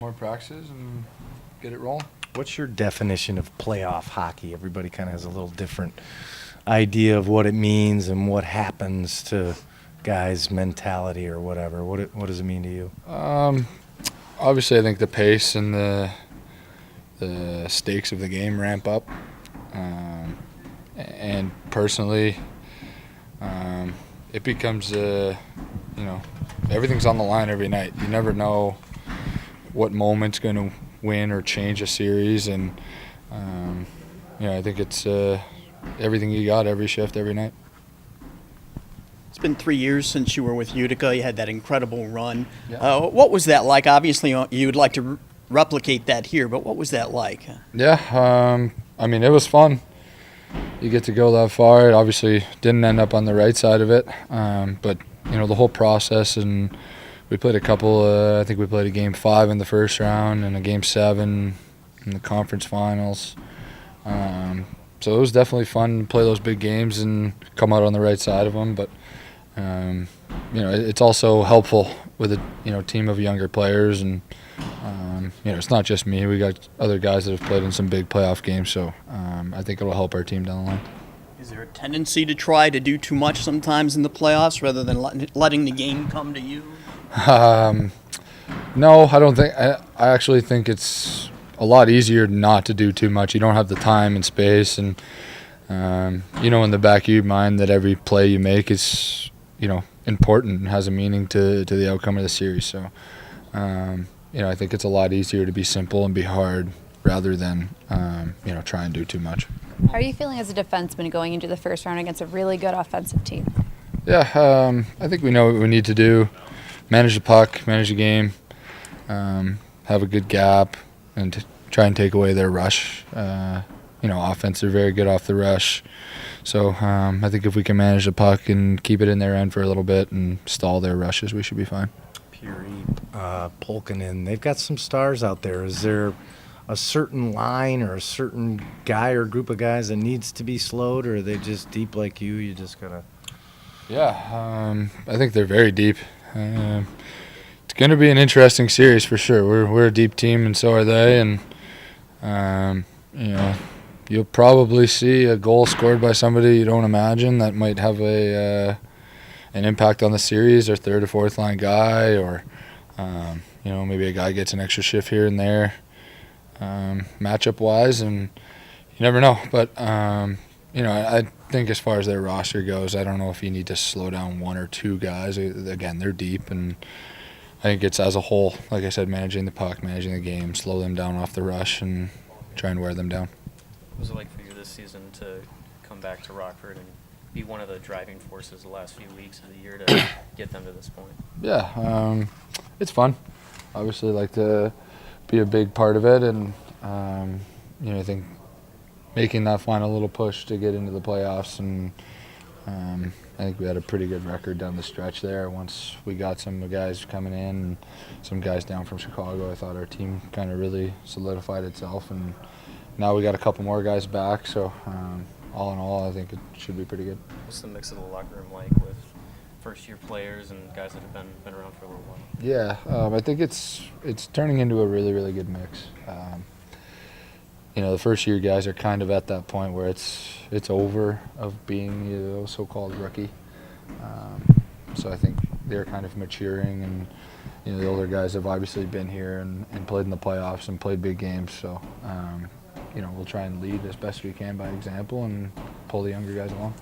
more practices and get it rolling. What's your definition of playoff hockey? Everybody kind of has a little different idea of what it means and what happens to guys' mentality or whatever. What does it mean to you? Obviously, I think the pace and the stakes of the game ramp up. And personally, it becomes everything's on the line every night. You never know what moment's going to win or change a series, and I think it's everything you got every shift, every night. It's been 3 years since you were with Utica. You had that incredible run. Yeah. What was that like? Obviously, you would like to replicate that here, but what was that like? Yeah, it was fun. You get to go that far. It obviously didn't end up on the right side of it, but the whole process, and we played a couple. I think we played a game 5 in the first round and a game 7 in the conference finals. So it was definitely fun to play those big games and come out on the right side of them. But it's also helpful with a team of younger players, and it's not just me. We got other guys that have played in some big playoff games, so I think it'll help our team down the line. Is there a tendency to try to do too much sometimes in the playoffs rather than letting the game come to you? No, I don't think. I actually think it's a lot easier not to do too much. You don't have the time and space, and in the back of your mind that every play you make is important and has a meaning to the outcome of the series. So I think it's a lot easier to be simple and be hard rather than try and do too much. How are you feeling as a defenseman going into the first round against a really good offensive team? Yeah, I think we know what we need to do. Manage the puck, manage the game, have a good gap, and try and take away their rush. Offense, they're very good off the rush. So I think if we can manage the puck and keep it in their end for a little bit and stall their rushes, we should be fine. Peary, Polkinen, they've got some stars out there. Is there a certain line or a certain guy or group of guys that needs to be slowed, or are they just deep like you? You just gotta. Yeah, I think they're very deep. It's going to be an interesting series for sure. We're a deep team, and so are they. And you'll probably see a goal scored by somebody you don't imagine that might have an impact on the series, or third or fourth line guy, or maybe a guy gets an extra shift here and there, matchup wise, and you never know. But I think as far as their roster goes, I don't know if you need to slow down one or two guys. Again, they're deep, and I think it's as a whole, like I said, managing the puck, managing the game, slow them down off the rush, and try and wear them down. What was it like for you this season to come back to Rockford and be one of the driving forces the last few weeks of the year to get them to this point? Yeah, it's fun. Obviously, like to be a big part of it, and I think making that final little push to get into the playoffs, and I think we had a pretty good record down the stretch there. Once we got some guys coming in and some guys down from Chicago, I thought our team kind of really solidified itself, and now we got a couple more guys back, so all in all, I think it should be pretty good. What's the mix of the locker room like with first-year players and guys that have been around for a little while? Yeah, I think it's turning into a really, really good mix. The first-year guys are kind of at that point where it's over of being so-called rookie. So I think they're kind of maturing, and the older guys have obviously been here and played in the playoffs and played big games. So we'll try and lead as best we can by example and pull the younger guys along.